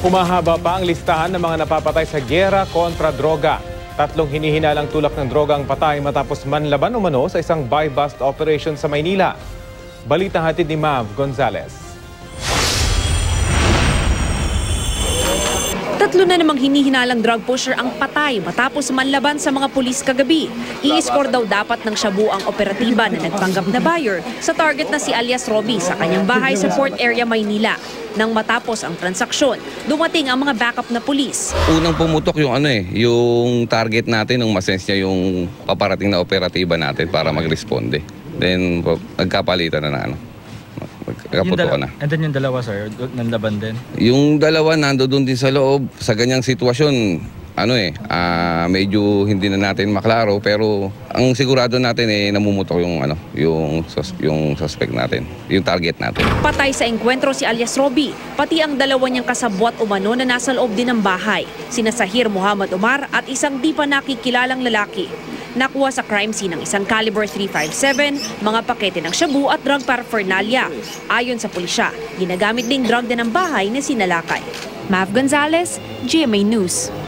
Humahaba pa ang listahan ng mga napapatay sa giyera kontra droga. 3 hinihinalang tulak ng droga ang patay matapos manlaban umano sa isang buy-bust operation sa Maynila. Balita hatid ni Mav Gonzalez. 3 na namang hinihinalang drug pusher ang patay matapos manlaban sa mga pulis kagabi. I-score daw dapat ng Shabu ang operatiba na nagpanggap na buyer sa target na si alias Robbie sa kanyang bahay sa Port Area, Maynila. Nang matapos ang transaksyon, dumating ang mga backup na pulis. Unang pumutok yung yung target natin nung masense niya yung paparating na operatiba natin para mag-responde. Then nagkapalitan na nagkaputukan na. And then yung dalawa, sir, nanlaban din? Yung dalawa nandoon din sa loob. Sa ganyang sitwasyon, medyo hindi na natin maklaro, pero ang sigurado natin namumutok yung suspect natin, yung target natin. Patay sa engkwentro si alias Robbie, pati ang dalawa niyang kasabwat umano na nasa loob din ng bahay, sina Sahir Muhammad Umar at isang di pa nakikilalang lalaki. Nakuha sa crime scene ng isang caliber .357, mga pakete ng shabu at drug paraphernalia. Ayon sa pulisya, ginagamit ding drug din ng bahay na sinalakay. Mav Gonzalez, GMA News.